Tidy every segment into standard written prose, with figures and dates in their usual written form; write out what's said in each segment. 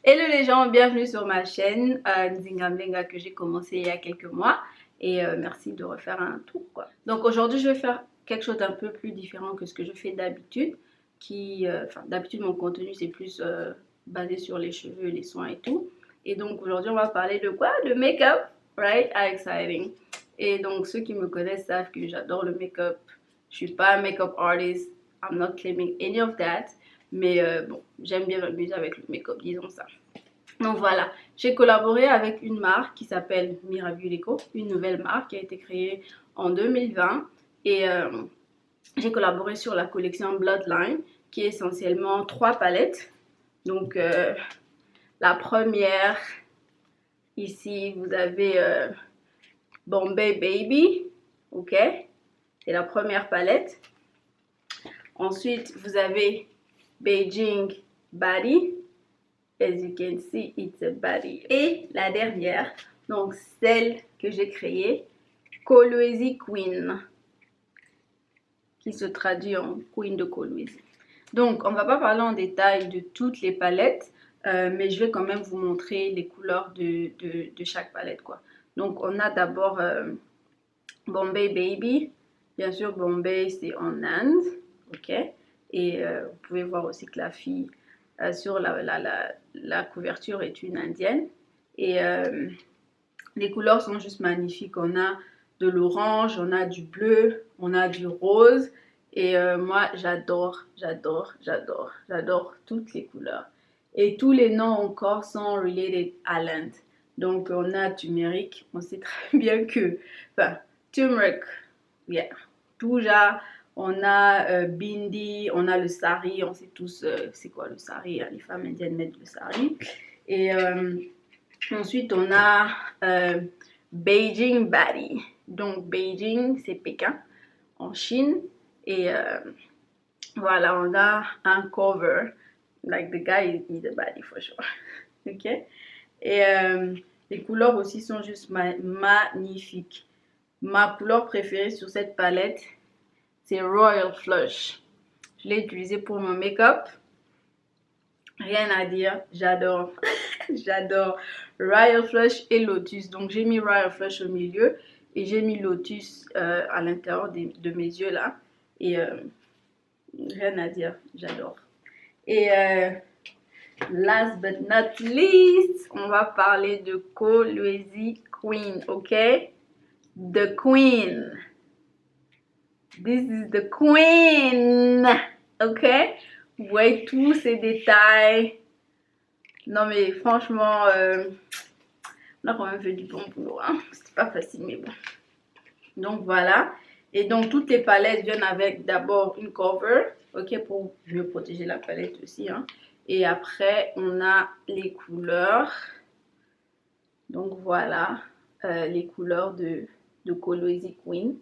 Hello les gens, bienvenue sur ma chaîne Nzingambenga que j'ai commencé il y a quelques mois et merci de refaire un tour quoi. Donc aujourd'hui je vais faire quelque chose d'un peu plus différent que ce que je fais d'habitude d'habitude mon contenu c'est plus basé sur les cheveux, les soins et tout. Et donc aujourd'hui on va parler de quoi? De make-up, right? How exciting. Et donc ceux qui me connaissent savent que j'adore le make-up. Je suis pas un make-up artist, I'm not claiming any of that. Mais bon, j'aime bien m'amuser avec le make-up, disons ça. Donc voilà, j'ai collaboré avec une marque qui s'appelle Mirabuleco, une nouvelle marque qui a été créée en 2020. Et j'ai collaboré sur la collection Bloodline, qui est essentiellement 3 palettes. Donc la première, ici vous avez Bombay Baby, ok? C'est la première palette. Ensuite, vous avez Beijing Body. As you can see, it's a body. Et la dernière, donc celle que j'ai créée, Kolwezi Queen, qui se traduit en Queen de Kolwezi. Donc, on ne va pas parler en détail de toutes les palettes, mais je vais quand même vous montrer les couleurs de chaque palette, quoi. Donc, on a d'abord Bombay Baby. Bien sûr, Bombay, c'est en Inde, ok? Et vous pouvez voir aussi que la fille sur la couverture est une indienne. Et les couleurs sont juste magnifiques. On a de l'orange, on a du bleu, on a du rose. Et moi, j'adore toutes les couleurs. Et tous les noms encore sont related à l'Inde. Donc, on a turmeric. On sait très bien que... Enfin, turmeric, yeah. Touja, on a bindi, on a le sari. On sait tous c'est quoi le sari. Les femmes indiennes mettent le sari. Et ensuite, on a Beijing Body. Donc, Beijing, c'est Pékin, en Chine. Et voilà, on a un cover. Like, the guy is a body for sure. Ok? Et les couleurs aussi sont juste magnifiques. Ma couleur préférée sur cette palette, c'est Royal Flush. Je l'ai utilisé pour mon make-up. Rien à dire, j'adore. J'adore Royal Flush et Lotus. Donc j'ai mis Royal Flush au milieu et j'ai mis Lotus à l'intérieur de mes yeux là. Et rien à dire, j'adore. Et last but not least, on va parler de Kolwezi Queen, ok? The Queen. This is the Queen, ok? Vous voyez tous ces détails. Non mais franchement, on a quand même fait du bon boulot, hein? C'était pas facile mais bon. Donc voilà. Et donc toutes les palettes viennent avec d'abord une cover, ok, pour mieux protéger la palette aussi, hein. Et après on a les couleurs. Donc voilà, les couleurs de Kolwezi Queen.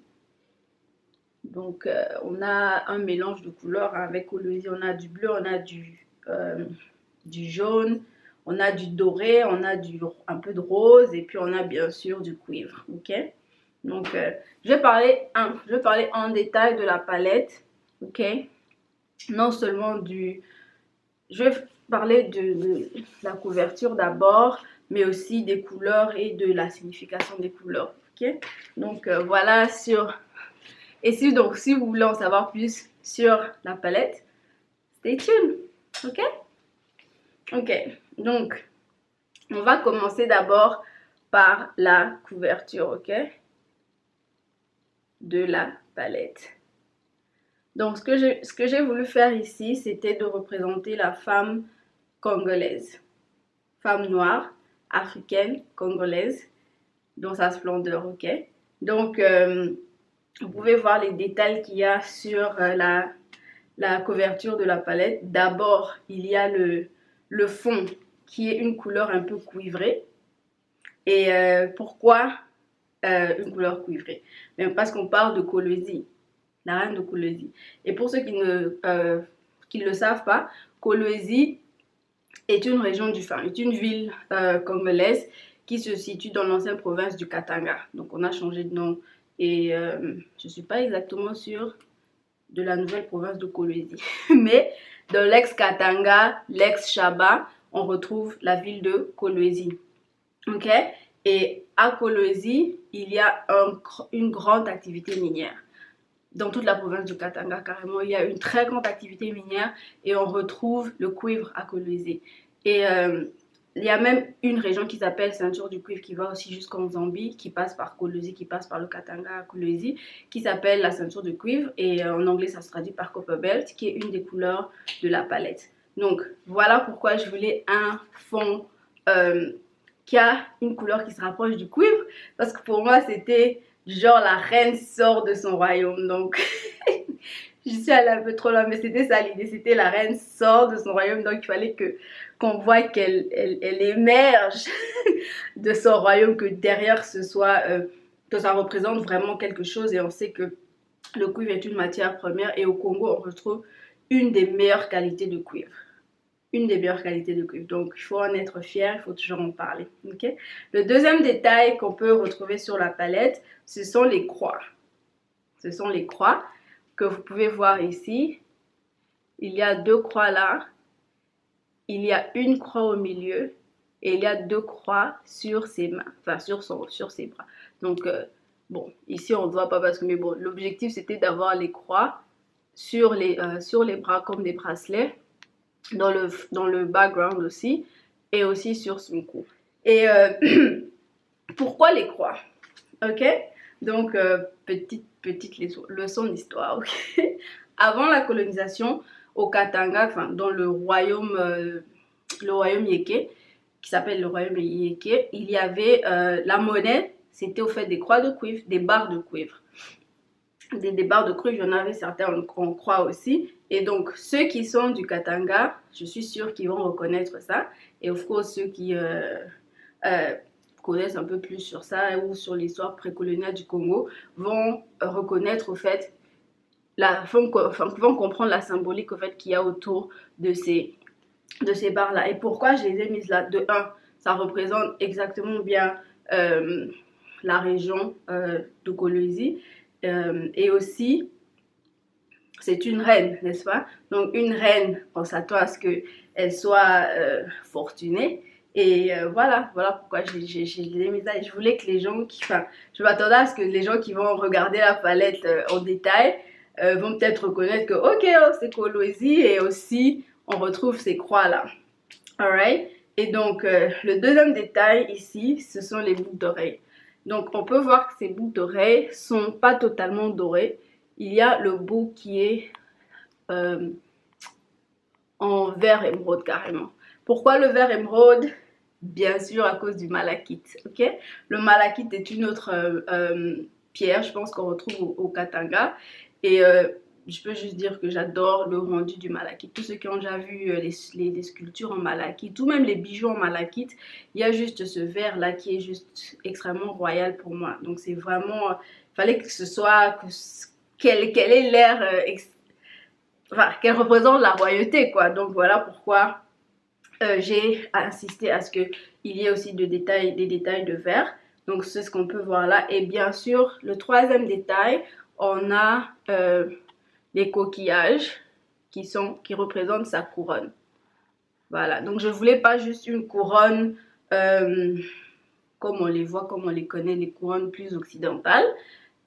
Donc on a un mélange de couleurs, hein. Avec Kolwezi, on a du bleu, on a du jaune, on a du doré, on a un peu de rose et puis on a bien sûr du cuivre, ok? Donc je vais parler en détail de la palette, ok? Non seulement je vais parler de la couverture d'abord, mais aussi des couleurs et de la signification des couleurs, ok? Donc voilà donc si vous voulez en savoir plus sur la palette, stay tuned, ok? Ok, donc on va commencer d'abord par la couverture, ok, de la palette. Donc ce que j'ai voulu faire ici, c'était de représenter la femme congolaise, femme noire, africaine, congolaise, dans sa splendeur, ok. Donc vous pouvez voir les détails qu'il y a sur la couverture de la palette. D'abord, il y a le fond qui est une couleur un peu cuivrée. Et pourquoi une couleur cuivrée? Parce qu'on parle de Kolwezi, la reine de Kolwezi. Et pour ceux qui ne le savent pas, Kolwezi est une région est une ville congolaise qui se situe dans l'ancienne province du Katanga. Donc on a changé de nom et je ne suis pas exactement sûre de la nouvelle province de Kolwezi. Mais dans l'ex-Katanga, l'ex-Shaba, on retrouve la ville de Kolwezi. Ok? Et à Kolwezi, il y a une grande activité minière. Dans toute la province du Katanga, carrément, il y a une très grande activité minière et on retrouve le cuivre à Kolwezi. Et il y a même une région qui s'appelle Ceinture du cuivre qui va aussi jusqu'en Zambie, qui passe par Kolwezi, qui passe par le Katanga à Kolwezi, qui s'appelle la Ceinture du cuivre et en anglais ça se traduit par Copper Belt, qui est une des couleurs de la palette. Donc voilà pourquoi je voulais un fond qui a une couleur qui se rapproche du cuivre, parce que pour moi c'était genre la reine sort de son royaume. Donc je suis allée un peu trop loin, mais c'était ça l'idée, c'était la reine sort de son royaume, donc il fallait qu'on voit qu'elle émerge de son royaume, que derrière ce soit que ça représente vraiment quelque chose. Et on sait que le cuivre est une matière première et au Congo on retrouve une des meilleures qualités de cuivre. Une des meilleures qualités de cuivre. Donc il faut en être fier, il faut toujours en parler. Okay? Le deuxième détail qu'on peut retrouver sur la palette, ce sont les croix. Ce sont les croix que vous pouvez voir ici. Il y a 2 croix là. Il y a une croix au milieu. Et il y a 2 croix sur ses mains. Enfin, sur ses bras. Donc, bon, ici on ne voit pas parce que, mais bon, l'objectif c'était d'avoir les croix sur les bras comme des bracelets. Dans le background aussi. Et aussi sur son cou. Et pourquoi les croix? Ok? Donc, petite leçon d'histoire. Okay? Avant la colonisation, au Katanga, enfin, dans le royaume Yeke, qui s'appelle le royaume Yeke, il y avait la monnaie, c'était au fait des croix de cuivre, des barres de cuivre. Des barres de cuivre, il y en avait certains en croix aussi. Et donc, ceux qui sont du Katanga, je suis sûre qu'ils vont reconnaître ça. Et of course, ceux qui connaissent un peu plus sur ça ou sur l'histoire précoloniale du Congo vont reconnaître au fait, vont comprendre la symbolique au fait qu'il y a autour de ces barres-là. Et pourquoi je les ai mises là? De 1, ça représente exactement bien la région de Kolwezi. Et aussi, c'est une reine, n'est-ce pas? Donc une reine, on s'attend à ce qu'elle soit fortunée. Et voilà pourquoi j'ai mis ça. Et je voulais que les gens je m'attendais à ce que les gens qui vont regarder la palette en détail vont peut-être reconnaître que, ok, oh, c'est Kolwezi et aussi on retrouve ces croix-là. Alright? Et donc, le deuxième détail ici, ce sont les boucles d'oreilles. Donc, on peut voir que ces boucles d'oreilles sont pas totalement dorées. Il y a le bout qui est en vert émeraude carrément. Pourquoi le vert émeraude? Bien sûr à cause du malachite. Ok? Le malachite est une autre pierre, je pense qu'on retrouve au Katanga. Et je peux juste dire que j'adore le rendu du malachite. Tous ceux qui ont déjà vu les sculptures en malachite, ou même les bijoux en malachite, il y a juste ce vert là qui est juste extrêmement royal pour moi. Donc c'est vraiment, il fallait que ce soit, qu'elle ait l'air, enfin qu'elle représente la royauté quoi. Donc voilà pourquoi j'ai insisté à ce qu'il y ait aussi des détails de vert. Donc c'est ce qu'on peut voir là. Et bien sûr, le troisième détail, on a les coquillages qui représentent sa couronne. Voilà, donc je voulais pas juste une couronne comme on les voit, comme on les connaît, les couronnes plus occidentales.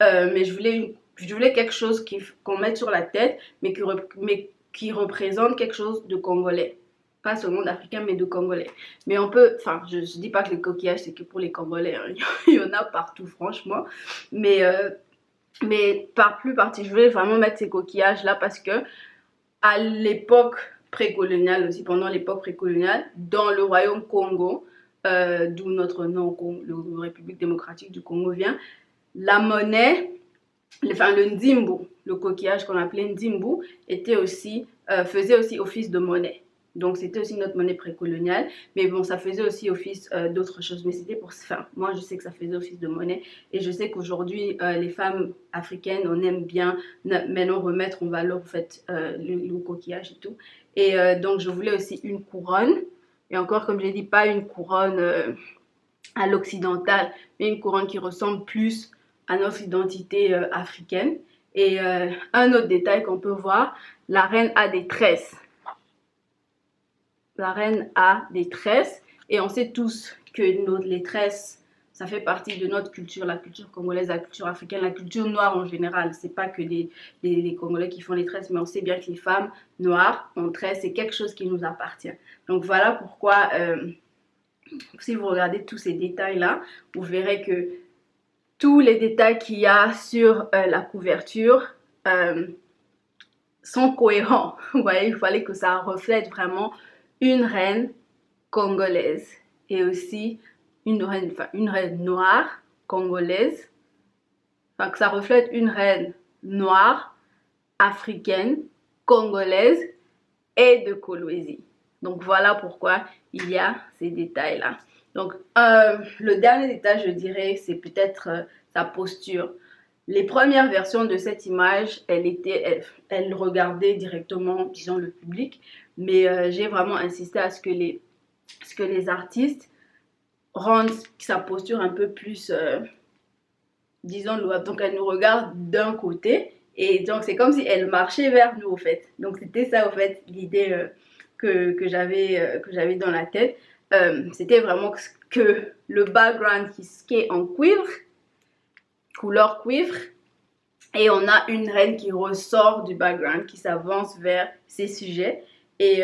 Mais je voulais quelque chose qu'on mette sur la tête, mais qui représente quelque chose de congolais. Pas seulement d'Africains, mais de Congolais. Mais on peut, enfin, je dis pas que les coquillages, c'est que pour les Congolais. Hein. Il y en a partout, franchement. Mais plus partie, je voulais vraiment mettre ces coquillages-là parce que à l'époque précoloniale aussi, pendant l'époque précoloniale, dans le royaume Congo, d'où notre nom, la République démocratique du Congo vient, la monnaie, le ndimbu, le coquillage qu'on appelait ndimbu, faisait aussi office de monnaie. Donc c'était aussi notre monnaie précoloniale, mais bon, ça faisait aussi office d'autres choses. Mais c'était pour ça. Moi, je sais que ça faisait office de monnaie, et je sais qu'aujourd'hui, les femmes africaines, on aime bien maintenant remettre en valeur en fait le coquillage et tout. Et donc je voulais aussi une couronne. Et encore, comme j'ai dit, pas une couronne à l'occidentale, mais une couronne qui ressemble plus à notre identité africaine. Et un autre détail qu'on peut voir, la reine a des tresses. la reine a des tresses et on sait tous que les tresses, ça fait partie de notre culture, la culture congolaise, la culture africaine, la culture noire en général. C'est pas que les Congolais qui font les tresses, mais on sait bien que les femmes noires en tresses, c'est quelque chose qui nous appartient. Donc voilà pourquoi, si vous regardez tous ces détails-là, vous verrez que tous les détails qu'il y a sur la couverture sont cohérents. Vous voyez, il fallait que ça reflète vraiment une reine congolaise et aussi une reine noire congolaise. Enfin, que ça reflète une reine noire, africaine, congolaise et de Kolwezi. Donc voilà pourquoi il y a ces détails-là. Donc le dernier détail, je dirais, c'est peut-être sa posture. Les premières versions de cette image, elle regardait directement, disons, le public, mais j'ai vraiment insisté à ce que les artistes rendent sa posture un peu plus, disons, louable. Donc elle nous regarde d'un côté, et donc c'est comme si elle marchait vers nous, au fait. Donc c'était ça, au fait, l'idée que j'avais dans la tête. C'était vraiment que le background qui est en cuivre, couleur cuivre, et on a une reine qui ressort du background, qui s'avance vers ses sujets, et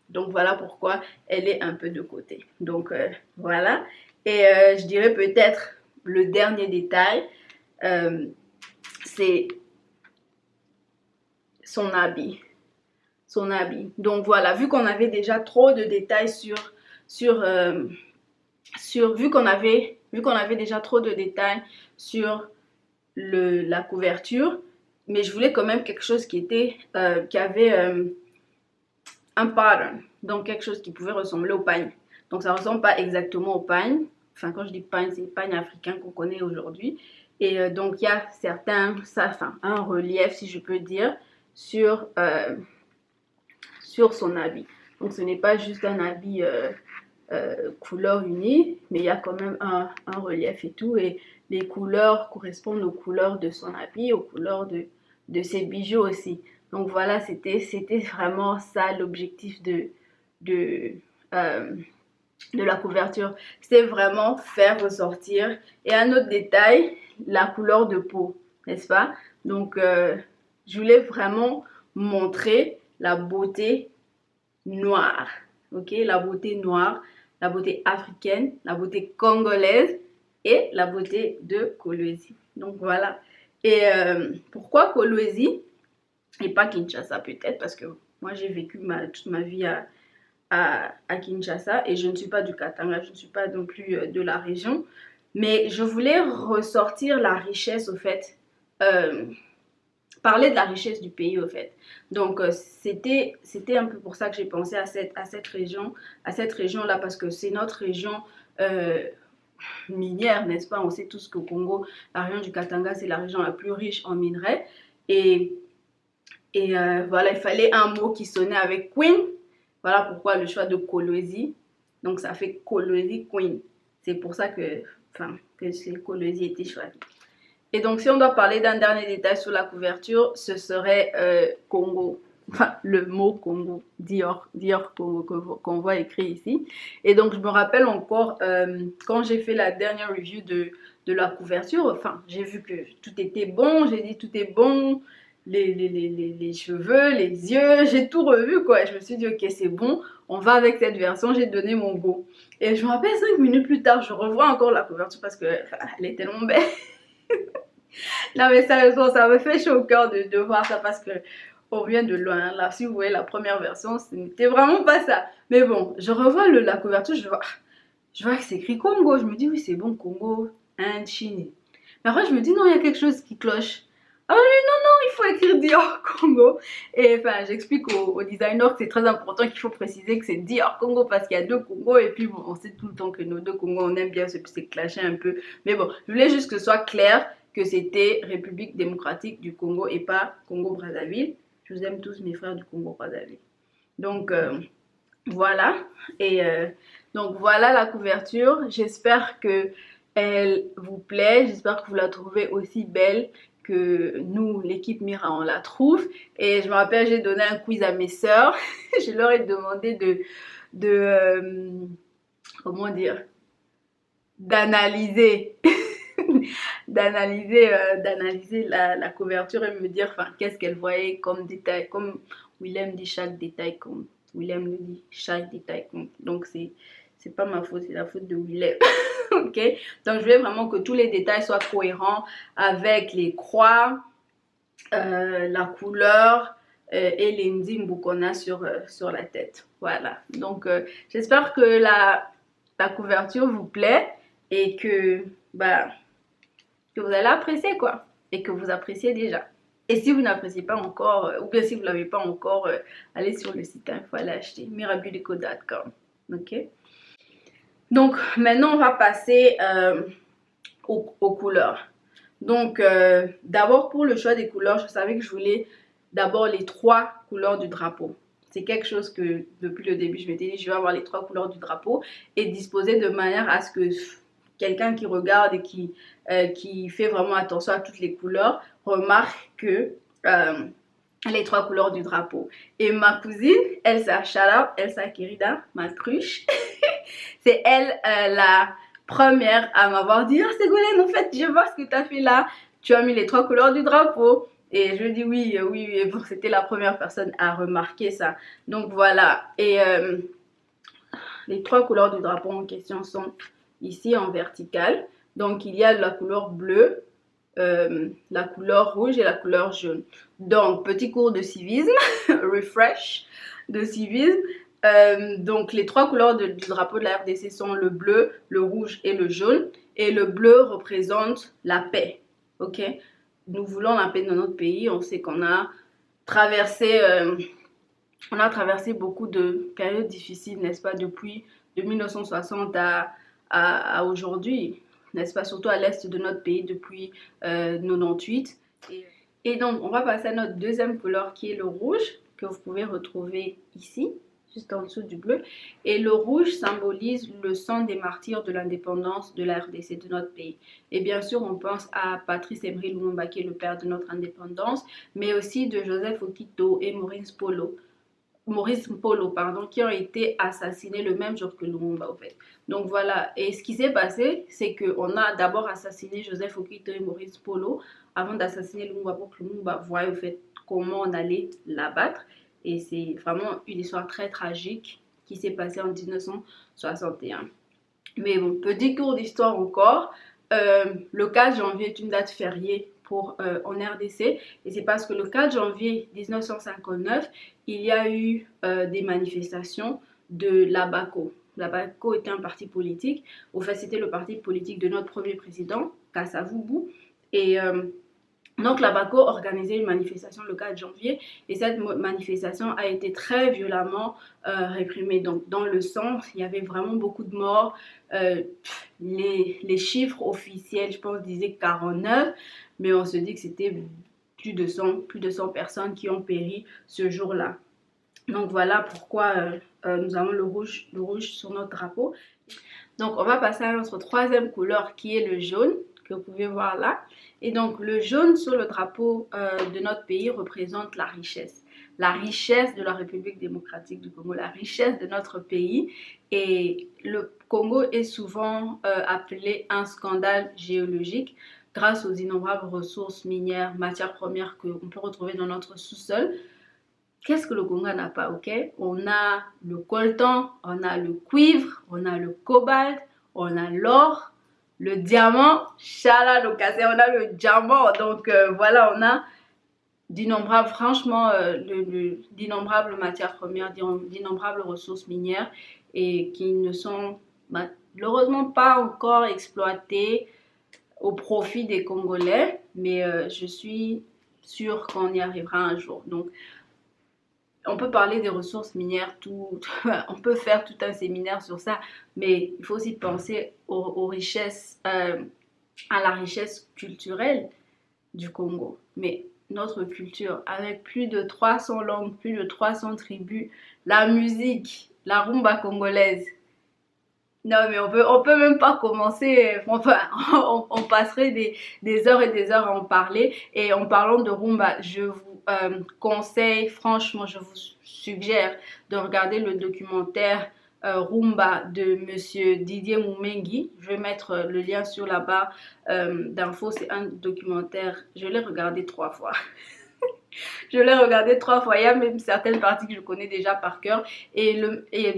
donc voilà pourquoi elle est un peu de côté. Donc voilà, et je dirais peut-être le dernier détail, c'est son habit. Son habit. Donc voilà, vu qu'on avait déjà trop de détails vu qu'on avait déjà trop de détails sur la couverture, mais je voulais quand même quelque chose qui avait un pattern, donc quelque chose qui pouvait ressembler au pagne. Donc ça ressemble pas exactement au pagne. Enfin, quand je dis pagne, c'est le pagne africain qu'on connaît aujourd'hui. Et donc il y a un relief, si je peux dire, sur son habit. Donc ce n'est pas juste un habit couleur unie, mais il y a quand même un relief et tout, et les couleurs correspondent aux couleurs de son habit, aux couleurs de ses bijoux aussi. Donc voilà, c'était vraiment ça l'objectif de la couverture. C'était vraiment faire ressortir. Et un autre détail, la couleur de peau, n'est-ce pas? Donc je voulais vraiment montrer la beauté noire, ok? La beauté noire, la beauté africaine, la beauté congolaise et la beauté de Kolwezi. Donc voilà. Et pourquoi Kolwezi et pas Kinshasa peut-être? Parce que moi j'ai vécu toute ma vie à Kinshasa et je ne suis pas du Katanga, je ne suis pas non plus de la région. Mais je voulais ressortir la richesse au fait. Parler de la richesse du pays au fait. Donc c'était un peu pour ça que j'ai pensé à cette région là, parce que c'est notre région minière, n'est-ce pas? On sait tous qu'au Congo, la région du Katanga, c'est la région la plus riche en minerais, et voilà, il fallait un mot qui sonnait avec Queen. Voilà pourquoi le choix de Kolwezi. Donc ça fait Kolwezi Queen. C'est pour ça que Kolwezi était choisi. Et donc, si on doit parler d'un dernier détail sur la couverture, ce serait Congo. Enfin, le mot Congo, Dior Congo, qu'on voit écrit ici. Et donc, je me rappelle encore, quand j'ai fait la dernière review de la couverture, enfin, j'ai vu que tout était bon, j'ai dit tout est bon, les cheveux, les yeux, j'ai tout revu, quoi. Je me suis dit, ok, c'est bon, on va avec cette version, j'ai donné mon go. Et je me rappelle 5 minutes plus tard, je revois encore la couverture parce qu'elle est tellement belle. Non mais sérieusement, ça me fait chaud au cœur de voir ça parce que on vient de loin. Là, si vous voyez la première version, ce n'était vraiment pas ça. Mais bon, je revois la couverture, je vois que c'est écrit Congo. Je me dis oui, c'est bon, Congo, Inde, Chine. Mais après, je me dis non, il y a quelque chose qui cloche. Alors je dis non, il faut écrire Dior Congo. Et enfin, j'explique au designer que c'est très important, qu'il faut préciser que c'est Dior Congo parce qu'il y a 2 Congos. Et puis bon, on sait tout le temps que nos 2 Congos, on aime bien se clasher un peu. Mais bon, je voulais juste que ce soit clair que c'était République démocratique du Congo et pas Congo-Brazzaville. Je vous aime tous mes frères du Congo-Brazzaville. Donc voilà. Et donc voilà la couverture. J'espère que elle vous plaît. J'espère que vous la trouvez aussi belle que nous, l'équipe Mira, on la trouve. Et je me rappelle, j'ai donné un quiz à mes sœurs. Je leur ai demandé comment dire, d'analyser d'analyser la couverture et me dire enfin, qu'est-ce qu'elle voyait comme détail, comme Willem dit chaque détail compte. Willem le dit chaque détail compte. Donc c'est pas ma faute, c'est la faute de Willem. Ok, donc je veux vraiment que tous les détails soient cohérents avec les croix, la couleur et les ndimbu qu'on a sur la tête. Voilà, donc j'espère que la couverture vous plaît et que vous allez apprécier quoi, et que vous appréciez déjà. Et si vous n'appréciez pas encore, ou bien si vous ne l'avez pas encore, allez sur le site, il faut aller acheter mirabeautyco.com. Ok. Donc maintenant on va passer aux couleurs. Donc d'abord pour le choix des couleurs, je savais que je voulais d'abord les 3 couleurs du drapeau. C'est quelque chose que depuis le début je m'étais dit je vais avoir les 3 couleurs du drapeau et disposer de manière à ce que quelqu'un qui regarde et qui fait vraiment attention à toutes les couleurs remarque que les 3 couleurs du drapeau. Et ma cousine, Elsa, shout out, Elsa Querida, ma cruche, c'est elle la première à m'avoir dit « Ah Ségolène, en fait, je vois ce que tu as fait là, tu as mis les 3 couleurs du drapeau. » Et je lui dis oui, et bon, c'était la première personne à remarquer ça. Donc voilà, et les 3 couleurs du drapeau en question sont ici en vertical. Donc il y a la couleur bleue, la couleur rouge et la couleur jaune. Donc petit cours de civisme, refresh de civisme. Donc les 3 couleurs du drapeau de la RDC sont le bleu, le rouge et le jaune. Et le bleu représente la paix. Ok, nous voulons la paix dans notre pays. On sait qu'on a traversé beaucoup de périodes difficiles, n'est-ce pas, depuis de 1960 à aujourd'hui, n'est-ce pas, surtout à l'est de notre pays depuis 98. Et donc, on va passer à notre deuxième couleur qui est le rouge, que vous pouvez retrouver ici, juste en dessous du bleu. Et le rouge symbolise le sang des martyrs de l'indépendance de la RDC, de notre pays. Et bien sûr, on pense à Patrice Emery Lumumba, qui est le père de notre indépendance, mais aussi de Joseph Okito et Maurice Polo, qui ont été assassinés le même jour que Lumumba, au fait. Donc voilà, et ce qui s'est passé, c'est qu'on a d'abord assassiné Joseph Okito et Maurice Polo avant d'assassiner Lumumba pour que Lumumba voie, au fait, comment on allait l'abattre. Et c'est vraiment une histoire très tragique qui s'est passée en 1961. Mais bon, petit cours d'histoire encore. Le 4 janvier est une date fériée en RDC, et c'est parce que le 4 janvier 1959, il y a eu des manifestations de l'ABACO. L'ABACO était un parti politique. Au fait, c'était le parti politique de notre premier président, Kasavubu. Et donc l'ABACO organisait une manifestation le 4 janvier et cette manifestation a été très violemment réprimée. Donc dans le sang, il y avait vraiment beaucoup de morts. Les chiffres officiels, je pense, disaient 49, mais on se dit que c'était plus de 100 personnes qui ont péri ce jour-là. Donc voilà pourquoi nous avons le rouge sur notre drapeau. Donc on va passer à notre troisième couleur qui est le jaune, que vous pouvez voir là. Et donc le jaune sur le drapeau de notre pays représente la richesse de la République démocratique du Congo, la richesse de notre pays. Et le Congo est souvent appelé un scandale géologique grâce aux innombrables ressources minières, matières premières qu'on peut retrouver dans notre sous-sol. Qu'est-ce que le Congo n'a pas, ok? On a le coltan, on a le cuivre, on a le cobalt, on a l'or, le diamant, chala, donc on a le diamant. Donc voilà, on a d'innombrables, franchement, d'innombrables matières premières, d'innombrables ressources minières et qui ne sont malheureusement pas encore exploitées au profit des Congolais, mais je suis sûre qu'on y arrivera un jour. Donc, on peut parler des ressources minières, on peut faire tout un séminaire sur ça, mais il faut aussi penser aux richesses, à la richesse culturelle du Congo. Mais notre culture, avec plus de 300 langues, plus de 300 tribus, la musique, la rumba congolaise, Non, mais on peut même pas commencer. Enfin, on passerait des heures et des heures à en parler. Et en parlant de rumba, je vous conseille, franchement, je vous suggère de regarder le documentaire Rumba de Monsieur Didier Moumengi. Je vais mettre le lien sur la barre d'infos. C'est un documentaire, je l'ai regardé 3 fois. Je l'ai regardé 3 fois. Il y a même certaines parties que je connais déjà par cœur. Et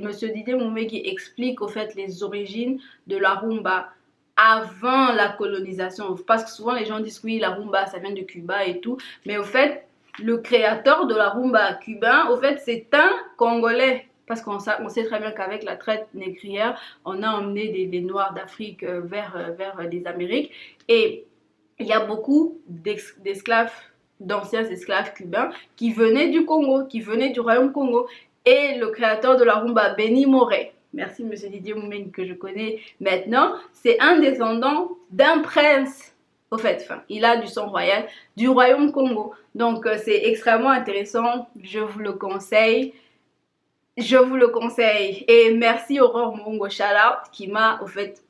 Monsieur Didier Moumengi explique au fait les origines de la rumba avant la colonisation. Parce que souvent les gens disent oui, la rumba ça vient de Cuba et tout. Mais au fait, le créateur de la rumba cubain, au fait, c'est un Congolais. Parce qu'on sait très bien qu'avec la traite négrière, on a emmené des Noirs d'Afrique vers les Amériques. Et il y a beaucoup d'esclaves, d'anciens esclaves cubains qui venaient du Congo, qui venaient du royaume Congo. Et le créateur de la rumba, Benny Moré, merci monsieur Didier Moumen que je connais maintenant, c'est un descendant d'un prince. Au fait, enfin, il a du sang royal du royaume Congo. Donc c'est extrêmement intéressant, je vous le conseille. Je vous le conseille. Et merci Aurore Mongo Shout-out qui m'a au fait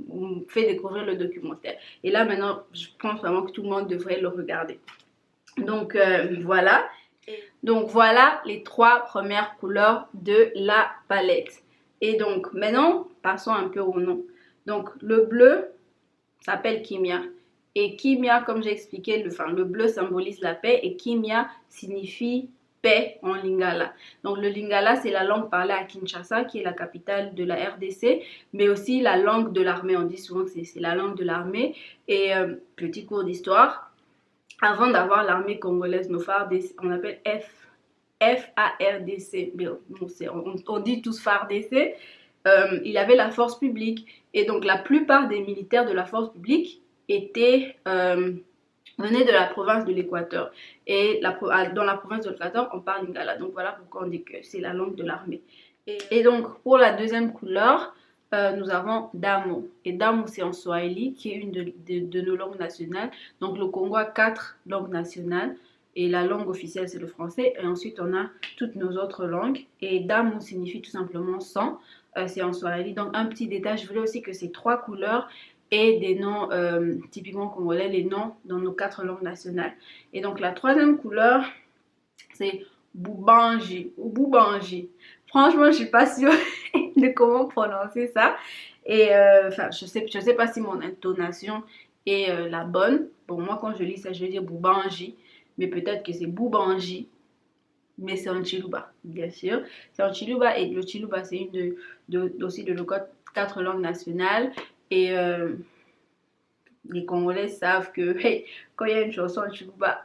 découvrir le documentaire. Et là maintenant, je pense vraiment que tout le monde devrait le regarder. Donc voilà. Donc voilà les 3 premières couleurs de la palette. Et donc maintenant, passons un peu au nom. Donc le bleu s'appelle Kimia. Et Kimia, comme j'ai expliqué, le bleu symbolise la paix et Kimia signifie paix en lingala. Donc le lingala, c'est la langue parlée à Kinshasa, qui est la capitale de la RDC, mais aussi la langue de l'armée. On dit souvent que c'est la langue de l'armée. Et petit cours d'histoire, avant d'avoir l'armée congolaise, nos FARDC, on appelle FARDC, mais on dit tous FARDC, il y avait la force publique. Et donc la plupart des militaires de la force publique venaient de la province de l'Équateur. Et dans la province de l'Équateur, on parle lingala. Donc voilà pourquoi on dit que c'est la langue de l'armée. Et donc pour la deuxième couleur, nous avons Damu. Et Damu, c'est en Swahili, qui est une de nos langues nationales. Donc le Congo a 4 langues nationales. Et la langue officielle, c'est le français. Et ensuite, on a toutes nos autres langues. Et Damu signifie tout simplement sang. C'est en Swahili. Donc un petit détail, je voulais aussi que ces 3 couleurs aient des noms typiquement congolais, les noms dans nos 4 langues nationales. Et donc la troisième couleur, c'est Boubanji ou Boubanji. Franchement, je suis pas sûre de comment prononcer ça. Et enfin, je sais pas si mon intonation est la bonne. Bon, moi, quand je lis ça, je vais dire Boubanji. Mais peut-être que c'est Boubanji. Mais c'est en Chiluba, bien sûr. C'est en Chiluba. Et le Chiluba, c'est une aussi de nos 4 langues nationales. Et les Congolais savent que hey, quand il y a une chanson en Chiluba,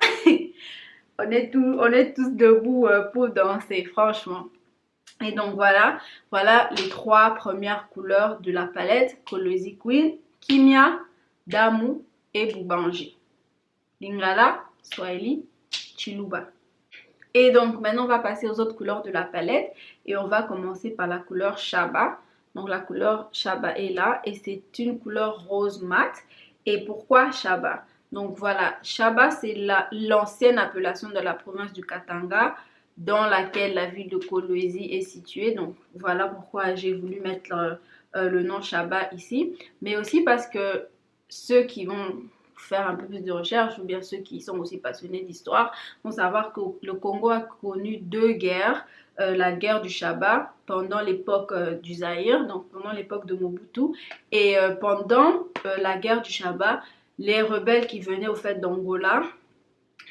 on est tous debout pour danser, franchement. Et donc voilà les 3 premières couleurs de la palette Kolwezi Queen, Kimia, Damu et Boubanji. Lingala, Swahili, Chiluba. Et donc maintenant on va passer aux autres couleurs de la palette et on va commencer par la couleur Shaba. Donc la couleur Shaba est là et c'est une couleur rose mat. Et pourquoi Shaba? Donc voilà, Shaba c'est l'ancienne appellation de la province du Katanga dans laquelle la ville de Kolwezi est située. Donc voilà pourquoi j'ai voulu mettre le nom Shaba ici. Mais aussi parce que ceux qui vont faire un peu plus de recherche ou bien ceux qui sont aussi passionnés d'histoire vont savoir que le Congo a connu 2 guerres. La guerre du Shaba pendant l'époque du Zaïre, donc pendant l'époque de Mobutu. Et pendant la guerre du Shaba, les rebelles qui venaient au fait d'Angola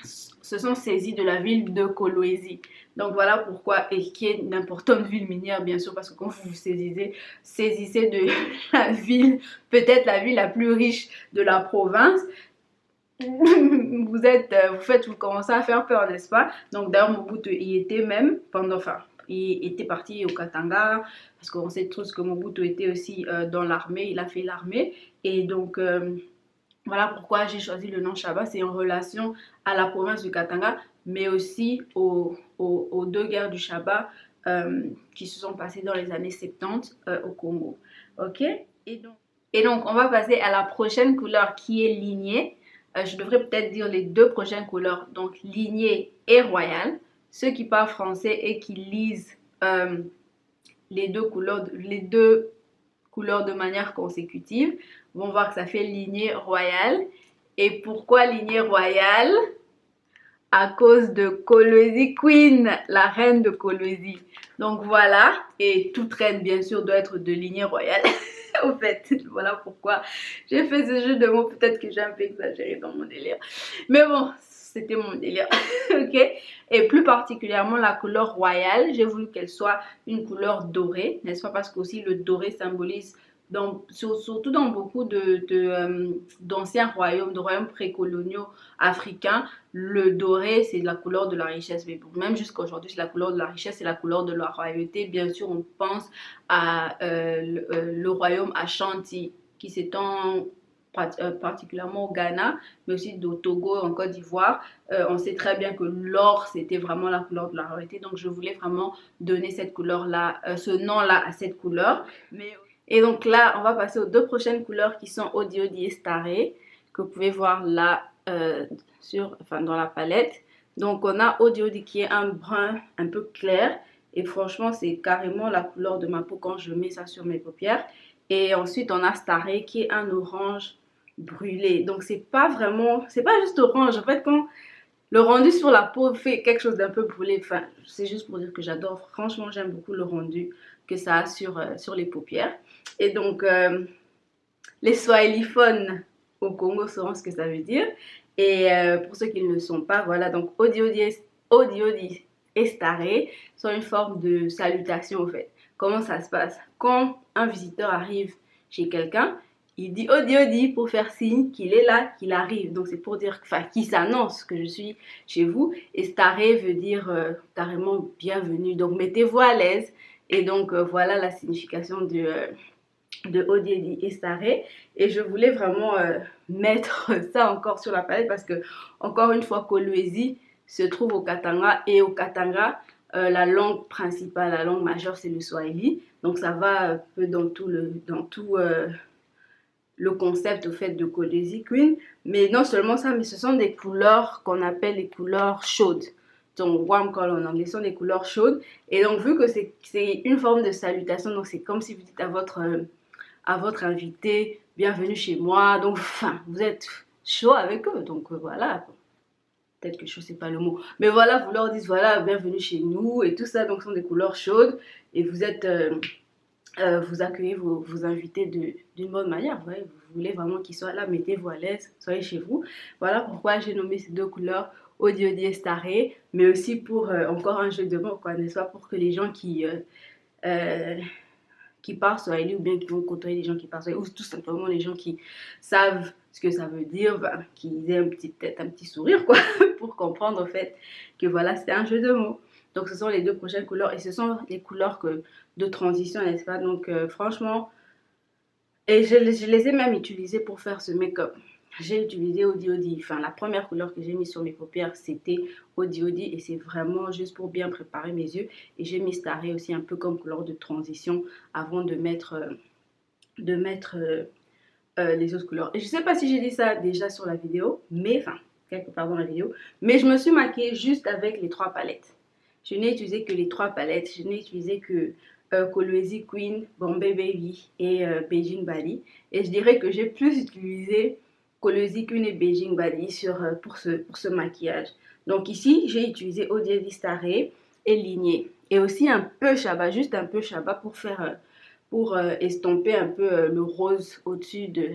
se sont saisis de la ville de Kolwezi. Donc voilà pourquoi, et qui est une importante ville minière bien sûr, parce que quand vous vous saisissez de la ville, peut-être la ville la plus riche de la province, vous commencez à faire peur, n'est-ce pas? Donc d'ailleurs Mobutu y était même il était parti au Katanga, parce qu'on sait tous que Mobutu était aussi dans l'armée, il a fait l'armée, et donc voilà pourquoi j'ai choisi le nom Shaba, c'est en relation à la province du Katanga, mais aussi aux 2 guerres du Shaba qui se sont passées dans les années 70 au Congo. Ok? Et donc, on va passer à la prochaine couleur qui est lignée. Je devrais peut-être dire les 2 prochaines couleurs, donc lignée et royale. Ceux qui parlent français et qui lisent les 2 couleurs de manière consécutive, vont voir que ça fait lignée royale. Et pourquoi lignée royale? À cause de Kolwezi Queen, la reine de Kolwezi. Donc voilà, et toute reine bien sûr doit être de lignée royale. Au fait, voilà pourquoi j'ai fait ce jeu de mots. Peut-être que j'ai un peu exagéré dans mon délire. Mais bon, c'était mon délire. Ok. Et plus particulièrement la couleur royale, j'ai voulu qu'elle soit une couleur dorée, n'est-ce pas? Parce qu'aussi le doré symbolise surtout dans beaucoup d'anciens royaumes, de royaumes précoloniaux africains, le doré c'est la couleur de la richesse. Mais bon, même jusqu'à aujourd'hui c'est la couleur de la richesse, c'est la couleur de la royauté. Bien sûr on pense à le royaume Ashanti qui s'étend particulièrement au Ghana, mais aussi au Togo, en Côte d'Ivoire. On sait très bien que l'or, c'était vraiment la couleur de la royauté. Donc, je voulais vraiment donner cette couleur-là, ce nom-là à cette couleur. Et donc là, on va passer aux deux prochaines couleurs qui sont Odi Odi et Staré, que vous pouvez voir là dans la palette. Donc, on a Odi Odi qui est un brun un peu clair. Et franchement, c'est carrément la couleur de ma peau quand je mets ça sur mes paupières. Et ensuite, on a Staré qui est un orange brûlé. Donc, c'est pas juste orange. En fait, quand le rendu sur la peau fait quelque chose d'un peu brûlé, enfin, c'est juste pour dire que j'adore. Franchement, j'aime beaucoup le rendu que ça a sur les paupières. Et donc, les swahiliphones au Congo sauront ce que ça veut dire. Et pour ceux qui ne le sont pas, voilà, donc Odi Odi et Staré sont une forme de salutation au fait. Comment ça se passe? Quand un visiteur arrive chez quelqu'un, il dit Odi Odi pour faire signe qu'il est là, qu'il arrive. Donc c'est pour dire, enfin, qu'il s'annonce que je suis chez vous. Et Staré veut dire carrément bienvenue. Donc mettez-vous à l'aise. Et donc voilà la signification de Odi Odi et Staré. Et je voulais vraiment mettre ça encore sur la palette parce que, encore une fois, Kolwezi se trouve au Katanga. Et au Katanga, la langue principale, la langue majeure, c'est le Swahili. Donc ça va un peu dans tout le concept au fait de Kolwezi Queen. Mais non seulement ça, mais ce sont des couleurs qu'on appelle les couleurs chaudes. Donc warm color en anglais, sont des couleurs chaudes. Et donc vu que c'est une forme de salutation, donc c'est comme si vous dites à votre invité, bienvenue chez moi. Donc enfin, vous êtes chaud avec eux. Donc voilà. Peut-être que chaud c'est pas le mot. Mais voilà, vous leur dites voilà, bienvenue chez nous et tout ça. Donc ce sont des couleurs chaudes. Et vous êtes... vous accueillez vos invités d'une bonne manière. Ouais. Vous voulez vraiment qu'ils soient là, mettez-vous à l'aise, soyez chez vous. Voilà pourquoi j'ai nommé ces deux couleurs, Odi Odi et Staré, mais aussi pour encore un jeu de mots, quoi, n'est-ce pas, pour que les gens qui parlent Swahili ou bien qui vont côtoyer des gens qui parlent Swahili, ou tout simplement les gens qui savent ce que ça veut dire, ben, qu'ils aient peut-être un petit sourire, quoi, pour comprendre en fait que voilà, c'est un jeu de mots. Donc ce sont les deux prochaines couleurs et ce sont les couleurs de transition, n'est-ce pas? Donc franchement, et je les ai même utilisées pour faire ce make-up. J'ai utilisé Odi Odi, enfin la première couleur que j'ai mise sur mes paupières c'était Odi Odi et c'est vraiment juste pour bien préparer mes yeux. Et j'ai mis Staré aussi un peu comme couleur de transition avant de mettre les autres couleurs. Et je sais pas si j'ai dit ça déjà sur la vidéo, mais enfin quelque part dans la vidéo, mais je me suis maquillée juste avec les trois palettes. Je n'ai utilisé que les trois palettes. Je n'ai utilisé que Kolwezi Queen, Bombay Baby et Beijing Bali. Et je dirais que j'ai plus utilisé Kolwezi Queen et Beijing Bali pour ce maquillage. Donc ici, j'ai utilisé Odi Odi Staré et Ligné. Et aussi un peu Shaba, juste un peu Shaba pour estomper un peu le rose au-dessus de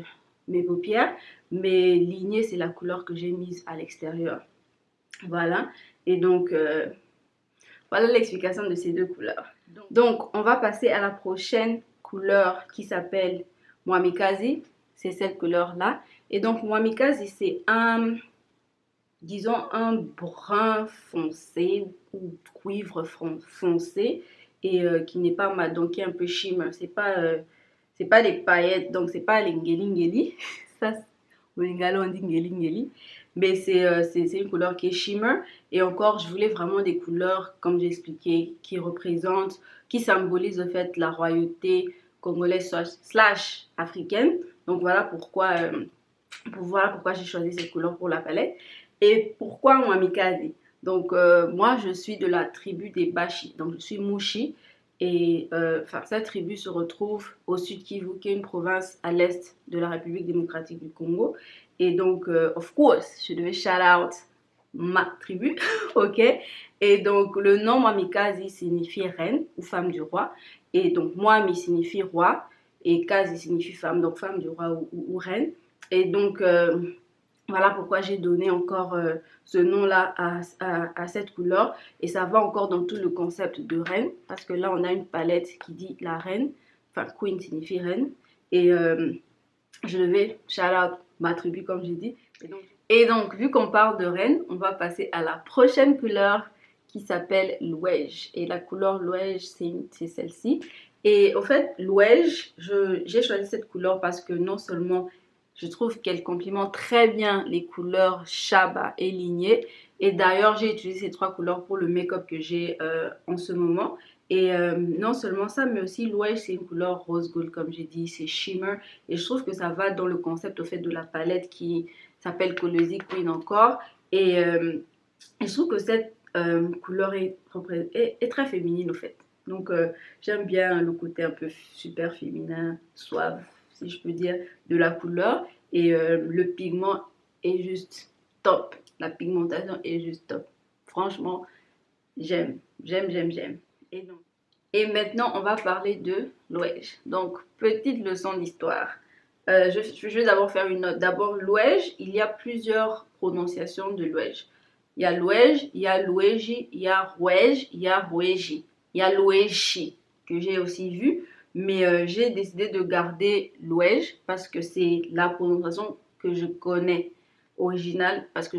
mes paupières. Mais Ligné, c'est la couleur que j'ai mise à l'extérieur. Voilà. Et donc... voilà l'explication de ces deux couleurs. Donc, on va passer à la prochaine couleur qui s'appelle Mwamikazi. C'est cette couleur-là. Et donc, Mwamikazi, c'est disons, un brun foncé ou cuivre foncé et qui n'est pas mat, donc qui est un peu shimmer. C'est pas des paillettes, donc c'est pas les ngeli. Ça, au lingala, on dit ngeli. Mais c'est une couleur qui est shimmer. Et encore, je voulais vraiment des couleurs, comme j'ai expliqué, qui symbolisent en fait la royauté congolaise / africaine. Donc voilà pourquoi j'ai choisi cette couleur pour la palette. Et pourquoi Mwamikazi? Donc moi, je suis de la tribu des Bashi. Donc je suis Mushi. Et enfin, cette tribu se retrouve au Sud Kivu, qui est une province à l'est de la République démocratique du Congo. Et donc, of course, je devais shout out ma tribu, ok? Et donc, le nom Mamikazi signifie reine ou femme du roi. Et donc, Mwami signifie roi et Kazi signifie femme, donc femme du roi ou reine. Et donc, voilà pourquoi j'ai donné encore ce nom-là à cette couleur. Et ça va encore dans tout le concept de reine. Parce que là, on a une palette qui dit la reine. Enfin, queen signifie reine. Et je devais shout out ma tribu, comme j'ai dit. Et donc, vu qu'on parle de reine, on va passer à la prochaine couleur qui s'appelle l'ouège. Et la couleur l'ouège, c'est celle-ci. Et au fait, l'ouège, j'ai choisi cette couleur parce que non seulement je trouve qu'elle complimente très bien les couleurs Shaba et Lignée. Et d'ailleurs, j'ai utilisé ces trois couleurs pour le make-up que j'ai en ce moment. Et non seulement ça, mais aussi l'ouège, c'est une couleur rose gold, comme j'ai dit, c'est shimmer. Et je trouve que ça va dans le concept au fait de la palette qui s'appelle Colosi Queen encore. Et je trouve que cette couleur est très féminine au fait. Donc j'aime bien le côté un peu super féminin, suave, si je peux dire, de la couleur. Et le pigment est juste top. La pigmentation est juste top. Franchement, j'aime. Et, donc, et maintenant, on va parler de l'ouège. Donc, petite leçon d'histoire. Je vais d'abord faire une note. D'abord, l'ouège, il y a plusieurs prononciations de l'ouège. Il y a l'ouège, il y a l'ouéji, il y a rouège, il y a rouéji. Il y a l'ouéchi, que j'ai aussi vu. Mais j'ai décidé de garder l'ouège parce que c'est la prononciation que je connais originale. Parce que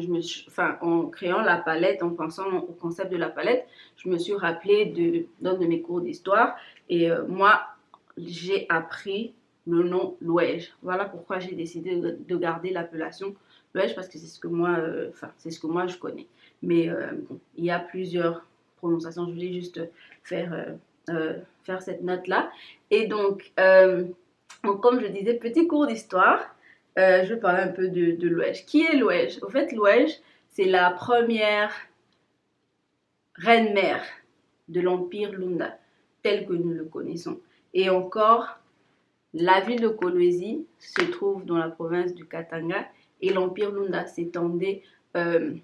enfin, en créant la palette, en pensant au concept de la palette, je me suis rappelé d'un de mes cours d'histoire. Et moi, j'ai appris le nom l'ouège. Voilà pourquoi j'ai décidé de garder l'appellation l'ouège parce que c'est ce que moi, c'est ce que moi je connais. Mais bon, il y a plusieurs prononciations. Je voulais juste faire cette note-là. Et donc, comme je disais, petit cours d'histoire. Je vais parler un peu de l'ouège. Qui est l'ouège? Au fait, l'ouège, c'est la première reine-mère de l'empire Lunda, tel que nous le connaissons. Et encore, la ville de Kolwezi se trouve dans la province du Katanga et l'empire Lunda s'étendait dans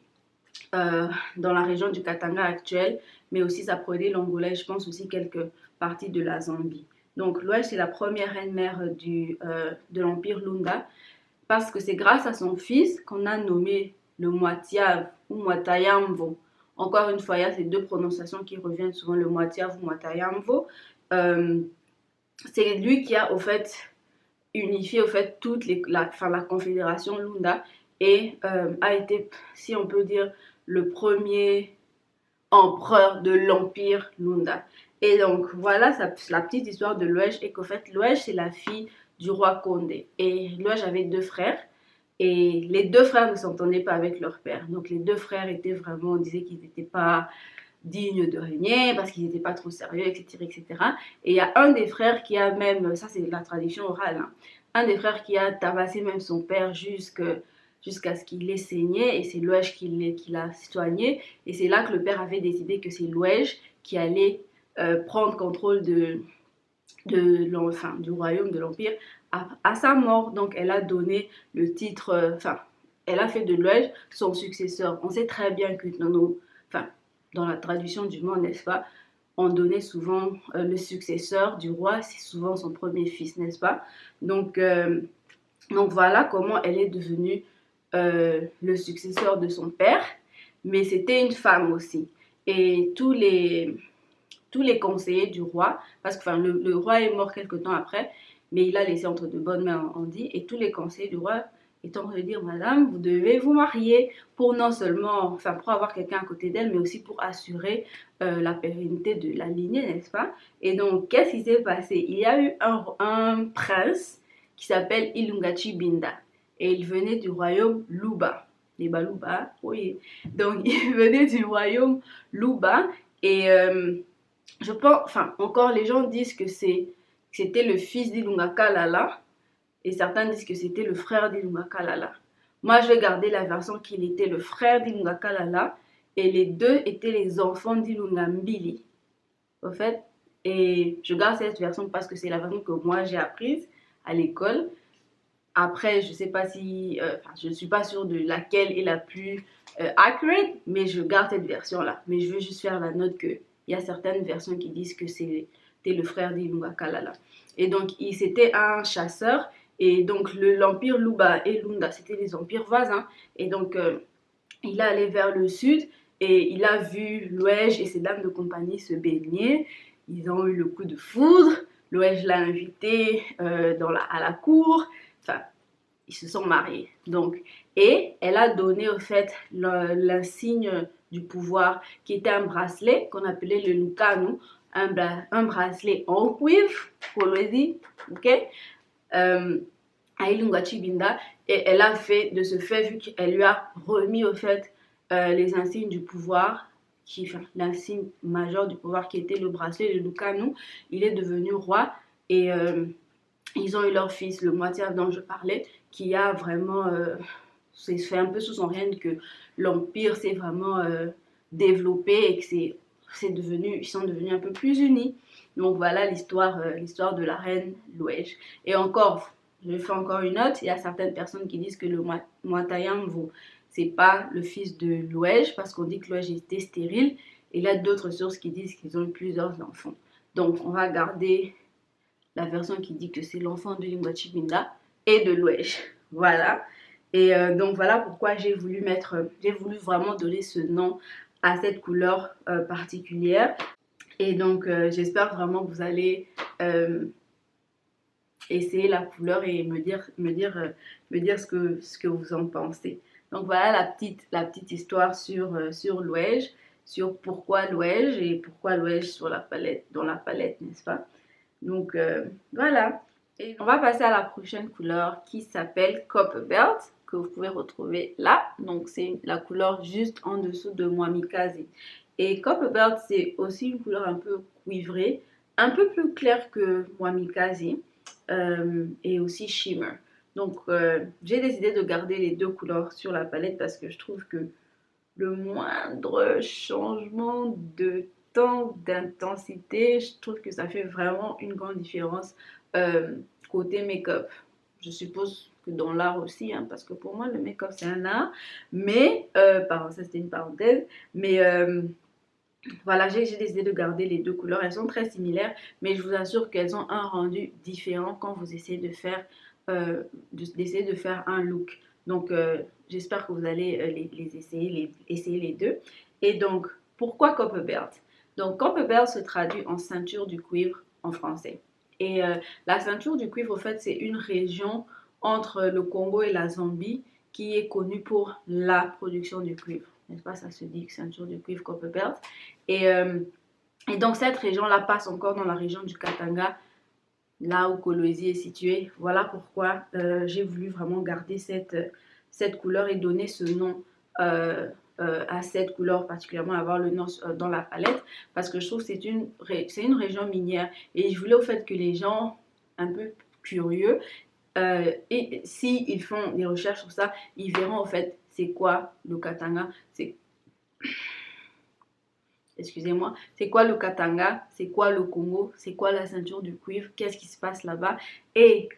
la région du Katanga actuel, mais aussi ça prenait l'Angola et je pense aussi quelques parties de la Zambie. Donc l'ouège, c'est la première reine-mère de l'empire Lunda parce que c'est grâce à son fils qu'on a nommé le Moitiav ou Moitayamvo. Encore une fois, il y a ces deux prononciations qui reviennent souvent, le Moitiav ou Moitayamvo. C'est lui qui a au fait unifié au fait la confédération Lunda et a été, si on peut dire, le premier empereur de l'empire Lunda. Et donc voilà la petite histoire de l'ouège et qu'au fait l'ouège c'est la fille du roi Condé et l'ouège avait deux frères et les deux frères ne s'entendaient pas avec leur père. Donc les deux frères étaient vraiment, on disait qu'ils n'étaient pas dignes de régner parce qu'ils n'étaient pas trop sérieux, etc., etc. Et il y a un des frères qui a même, ça c'est la tradition orale, hein, un des frères qui a tabassé même son père jusqu'à ce qu'il ait saigné et c'est l'ouège qui l'a soigné et c'est là que le père avait décidé que c'est l'ouège qui allait prendre contrôle du royaume, de l'empire à sa mort. Donc elle a donné le titre, elle a fait de l'ouège son successeur. On sait très bien que dans la tradition du monde, n'est-ce pas, on donnait souvent le successeur du roi, c'est souvent son premier fils, n'est-ce pas? Donc voilà comment elle est devenue le successeur de son père, mais c'était une femme aussi. Et tous les conseillers du roi, parce que le roi est mort quelque temps après, mais il a laissé entre de bonnes mains, on dit, et tous les conseillers du roi étant en train de dire, madame, vous devez vous marier pour non seulement, pour avoir quelqu'un à côté d'elle, mais aussi pour assurer la pérennité de la lignée, n'est-ce pas? Et donc, qu'est-ce qui s'est passé? Il y a eu un prince qui s'appelle Ilungachi Binda, et il venait du royaume Luba. Les Baluba, oui. Donc, il venait du royaume Luba, et je pense, encore les gens disent que c'était le fils d'Ilunga Kalala, et certains disent que c'était le frère d'Ilunga Kalala. Moi, je vais garder la version qu'il était le frère d'Ilunga Kalala et les deux étaient les enfants d'Ilunga Mbili. Au fait, Et je garde cette version parce que c'est la version que moi j'ai apprise à l'école. Après, je sais pas si, je ne suis pas sûre de laquelle est la plus accurate, mais je garde cette version-là. Mais je veux juste faire la note qu'il y a certaines versions qui disent que c'était le frère d'Ilunga Kalala. Et donc, c'était un chasseur. Et donc, l'empire Luba et Lunda, c'était des empires voisins. Et donc, il est allé vers le sud et il a vu Louège et ses dames de compagnie se baigner. Ils ont eu le coup de foudre. Louège l'a invité à la cour. Enfin, ils se sont mariés. Donc, et elle a donné au fait l'insigne du pouvoir qui était un bracelet qu'on appelait le Lukanu, un bracelet en cuivre, Kolwezi, ok, à Ilunga Chibinda. Et elle a fait, de ce fait, vu qu'elle lui a remis au fait les insignes du pouvoir, l'insigne majeur du pouvoir qui était le bracelet, le Lukanu, il est devenu roi. Et ils ont eu leur fils, le Moitié dont je parlais, qui a vraiment, c'est fait un peu sous son règne que l'empire s'est vraiment développé et que ils sont devenus un peu plus unis. Donc voilà l'histoire de la reine Louège. Et encore, je fais encore une note, il y a certaines personnes qui disent que le Moitayamvo, c'est pas le fils de Louège parce qu'on dit que Louège était stérile. Et il y a d'autres sources qui disent qu'ils ont eu plusieurs enfants. Donc on va garder la version qui dit que c'est l'enfant de Lingua Chibinda et de Louège. Voilà. Et donc voilà pourquoi j'ai voulu vraiment donner ce nom à cette couleur particulière. Et donc j'espère vraiment que vous allez essayer la couleur et me dire ce que vous en pensez. Donc voilà la petite histoire sur Louège, sur pourquoi Louège et pourquoi Louège dans la palette, n'est-ce pas? Donc voilà. Et on va passer à la prochaine couleur qui s'appelle Copper Belt, que vous pouvez retrouver là. Donc c'est la couleur juste en dessous de Mwamikaze. Et Copper Belt, c'est aussi une couleur un peu cuivrée, un peu plus claire que Mwamikaze et aussi Shimmer. Donc j'ai décidé de garder les deux couleurs sur la palette parce que je trouve que le moindre changement de temps, d'intensité, je trouve que ça fait vraiment une grande différence côté make-up. Je suppose que dans l'art aussi, hein, parce que pour moi, le make-up, c'est un art. Mais, pardon, ça c'était une parenthèse, mais voilà, j'ai décidé de garder les deux couleurs. Elles sont très similaires, mais je vous assure qu'elles ont un rendu différent quand vous essayez de faire, un look. Donc, j'espère que vous allez les essayer les deux. Et donc, pourquoi Copper Belt? Donc, Copper Belt se traduit en ceinture du cuivre en français. Et la ceinture du cuivre, en fait, c'est une région entre le Congo et la Zambie qui est connue pour la production du cuivre. N'est-ce pas? Ça se dit ceinture du cuivre Copper Belt. Et donc, cette région-là passe encore dans la région du Katanga, là où Kolwezi est situé. Voilà pourquoi j'ai voulu vraiment garder cette couleur et donner ce nom à cette couleur, particulièrement avoir le nom dans la palette, parce que je trouve que c'est une région minière. Et je voulais au fait que les gens un peu curieux, et s'ils font des recherches sur ça, ils verront au fait c'est quoi le Katanga, excusez-moi, c'est quoi le Katanga, c'est quoi le Congo, c'est quoi la ceinture du cuivre, qu'est-ce qui se passe là-bas. Et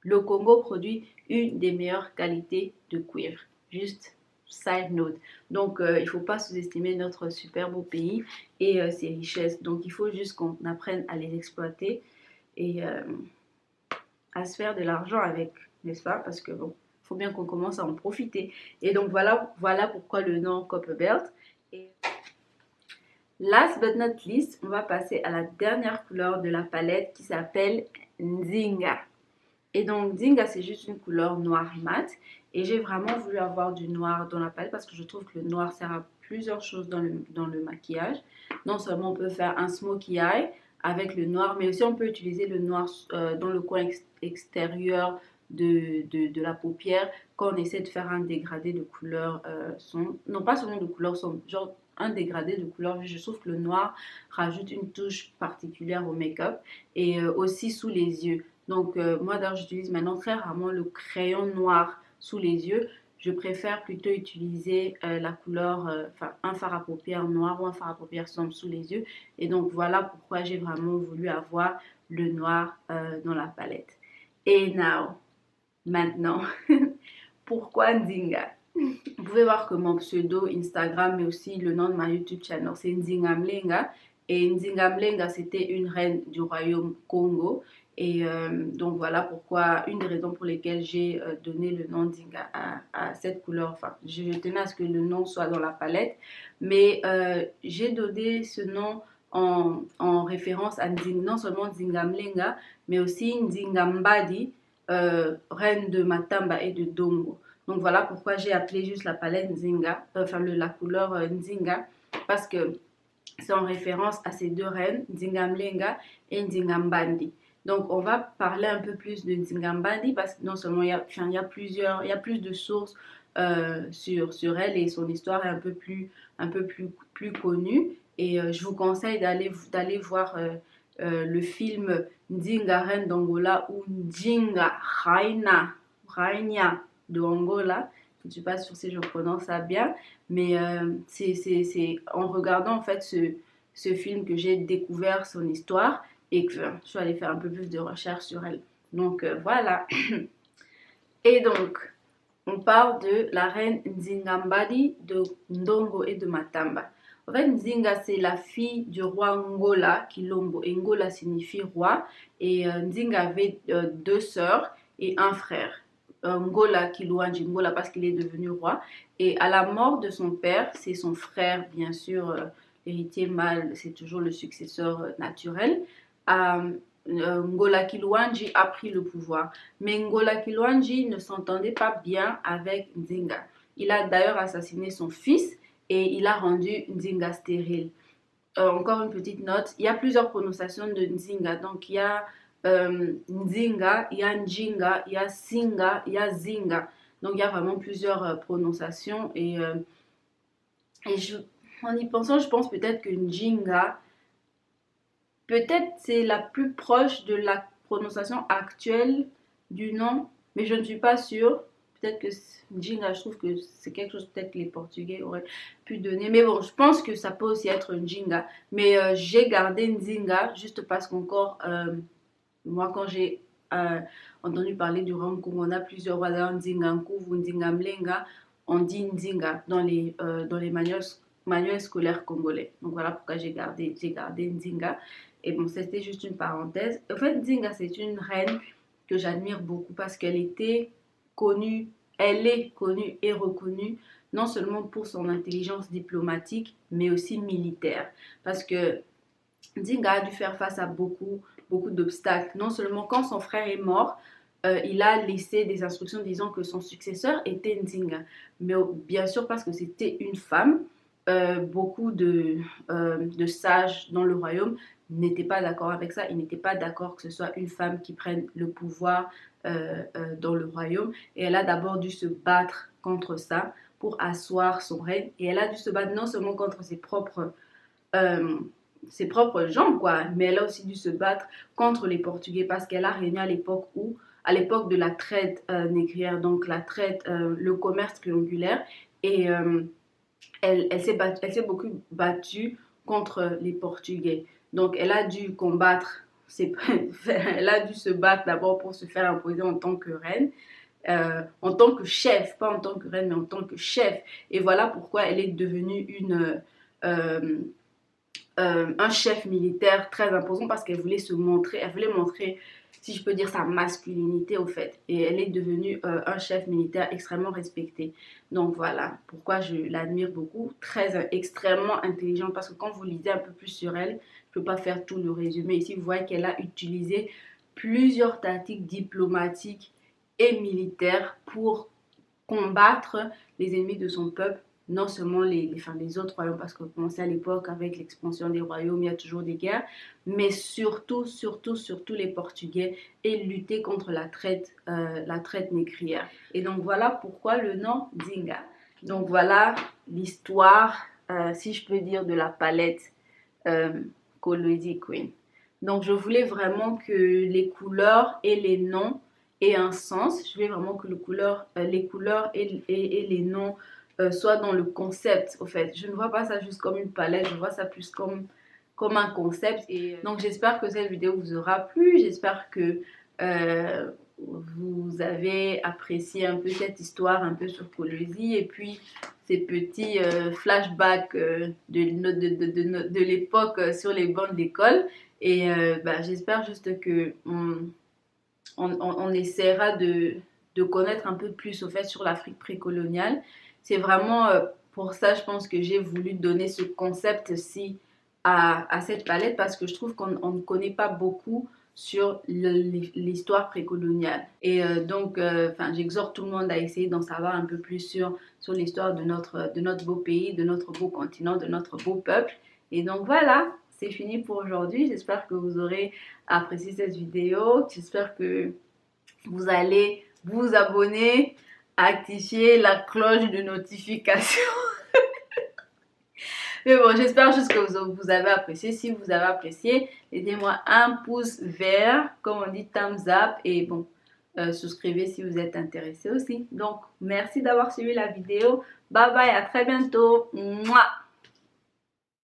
le Congo produit une des meilleures qualités de cuivre. Juste side note. Donc, il ne faut pas sous-estimer notre super beau pays et ses richesses. Donc, il faut juste qu'on apprenne à les exploiter et à se faire de l'argent avec, n'est-ce pas? Parce que bon, il faut bien qu'on commence à en profiter. Et donc, voilà pourquoi le nom Copper Belt. Et last but not least, on va passer à la dernière couleur de la palette qui s'appelle Nzinga. Et donc Nzinga, c'est juste une couleur noire mat. Et j'ai vraiment voulu avoir du noir dans la palette parce que je trouve que le noir sert à plusieurs choses dans le maquillage. Non seulement on peut faire un smokey eye avec le noir, mais aussi on peut utiliser le noir dans le coin extérieur de la paupière quand on essaie de faire un dégradé de couleur sombre. Non, pas seulement de couleur sombre, genre un dégradé de couleur. Je trouve que le noir rajoute une touche particulière au make-up et aussi sous les yeux. Donc moi d'ailleurs j'utilise maintenant très rarement le crayon noir sous les yeux. je préfère plutôt utiliser la couleur, enfin un fard à paupières noir ou un fard à paupières sombre sous les yeux. Et donc voilà pourquoi j'ai vraiment voulu avoir le noir dans la palette. Et maintenant, pourquoi Nzinga? Vous pouvez voir que mon pseudo Instagram, mais aussi le nom de ma YouTube channel, c'est Nzinga Mlenga. Et Nzinga Mlenga, c'était une reine du royaume Congo. Et donc voilà pourquoi, une des raisons pour lesquelles j'ai donné le nom Nzinga à cette couleur. Enfin, je tenais à ce que le nom soit dans la palette. Mais j'ai donné ce nom en référence à non seulement Nzinga Mlenga, mais aussi Nzinga Mbadi, reine de Matamba et de Dongo. Donc voilà pourquoi j'ai appelé juste la palette Nzinga, enfin la couleur Nzinga, parce que c'est en référence à ces deux reines, Nzinga Mlenga et Nzinga Mbandi. Donc on va parler un peu plus de Nzinga Mbandi parce que non seulement il y a plus de sources sur elle et son histoire est un peu plus connue. Et je vous conseille d'aller voir le film Nzinga Reine d'Angola ou Nzinga Raina de Angola. Je ne suis pas sûre si je prononce ça bien, mais c'est en regardant en fait ce film que j'ai découvert son histoire et que je suis allée faire un peu plus de recherche sur elle. Donc voilà. Et donc, on parle de la reine Nzingambadi de Ndongo et de Matamba. En fait, Nzinga, c'est la fille du roi Ngola, Kilombo. Et Ngola signifie roi. Et Nzinga avait deux sœurs et un frère. Ngola Kiluanji Ngola parce qu'il est devenu roi. Et à la mort de son père, c'est son frère, bien sûr, l'héritier mâle, c'est toujours le successeur naturel. Ngola Kiluanji a pris le pouvoir. Mais Ngola Kiluanji ne s'entendait pas bien avec Nzinga. Il a d'ailleurs assassiné son fils et il a rendu Nzinga stérile. Encore une petite note, il y a plusieurs prononciations de Nzinga. Donc il y a Nzinga, il y a Njinga, il y a Singa, il y a Zinga. Donc il y a vraiment plusieurs prononciations. En y pensant, je pense peut-être que Njinga, peut-être c'est la plus proche de la prononciation actuelle du nom, mais je ne suis pas sûre. Peut-être que Njinga, je trouve que c'est quelque chose peut-être que les Portugais auraient pu donner. Mais bon, je pense que ça peut aussi être Njinga. Mais j'ai gardé Nzinga juste parce qu'encore, moi quand j'ai entendu parler du royaume Congo, on a plusieurs rois, Nzinga Nkuvu, Nzinga Mlenga, on dit Nzinga dans les manuels scolaires congolais. Donc voilà pourquoi j'ai gardé Nzinga. Et bon, c'était juste une parenthèse. En fait, Nzinga, c'est une reine que j'admire beaucoup parce qu'elle était connue, elle est connue et reconnue non seulement pour son intelligence diplomatique, mais aussi militaire. Parce que Nzinga a dû faire face à beaucoup d'obstacles. Non seulement quand son frère est mort, il a laissé des instructions disant que son successeur était Nzinga. Mais bien sûr parce que c'était une femme, beaucoup de sages dans le royaume n'étaient pas d'accord avec ça. Ils n'étaient pas d'accord que ce soit une femme qui prenne le pouvoir dans le royaume. Et elle a d'abord dû se battre contre ça pour asseoir son règne. Et elle a dû se battre non seulement contre ses propres gens, quoi, mais elle a aussi dû se battre contre les Portugais parce qu'elle a régné à l'époque de la traite négrière, donc la traite, le commerce triangulaire. Et elle s'est beaucoup battue contre les Portugais. Donc, elle a dû combattre, elle a dû se battre d'abord pour se faire imposer en tant que reine, en tant que chef, pas en tant que reine, mais en tant que chef. Et voilà pourquoi elle est devenue un chef militaire très imposant parce qu'elle voulait elle voulait montrer, si je peux dire, sa masculinité au fait. Et elle est devenue un chef militaire extrêmement respecté. Donc voilà pourquoi je l'admire beaucoup, extrêmement intelligente parce que quand vous lisez un peu plus sur elle, je ne peux pas faire tout le résumé. Ici, vous voyez qu'elle a utilisé plusieurs tactiques diplomatiques et militaires pour combattre les ennemis de son peuple, non seulement les autres royaumes, parce qu'on pensait à l'époque avec l'expansion des royaumes, il y a toujours des guerres, mais surtout les Portugais et lutter contre la traite négrière. Et donc voilà pourquoi le nom Nzinga. Donc voilà l'histoire, si je peux dire, de la palette Kolwezi Queen. Donc je voulais vraiment que les couleurs et les noms ait un sens. Je veux vraiment que les couleurs et les noms soient dans le concept, au fait. Je ne vois pas ça juste comme une palette, je vois ça plus comme un concept. Et donc j'espère que cette vidéo vous aura plu. J'espère que vous avez apprécié un peu cette histoire un peu sur Kolwezi et puis ces petits flashbacks de l'époque sur les bancs de l'école. Et j'espère juste que on essaiera de connaître un peu plus au fait sur l'Afrique précoloniale. C'est vraiment pour ça, je pense que j'ai voulu donner ce concept-ci à cette palette parce que je trouve qu'on ne connaît pas beaucoup sur l'histoire précoloniale. Et j'exhorte tout le monde à essayer d'en savoir un peu plus sur l'histoire de notre beau pays, de notre beau continent, de notre beau peuple. Et donc voilà, c'est fini pour aujourd'hui. J'espère que vous aurez apprécié cette vidéo. J'espère que vous allez vous abonner, activer la cloche de notification. Mais bon, j'espère juste que vous avez apprécié. Si vous avez apprécié, mettez-moi un pouce vert, comme on dit, thumbs up. Et bon, souscrivez si vous êtes intéressé aussi. Donc, merci d'avoir suivi la vidéo. Bye bye, à très bientôt. Mouah.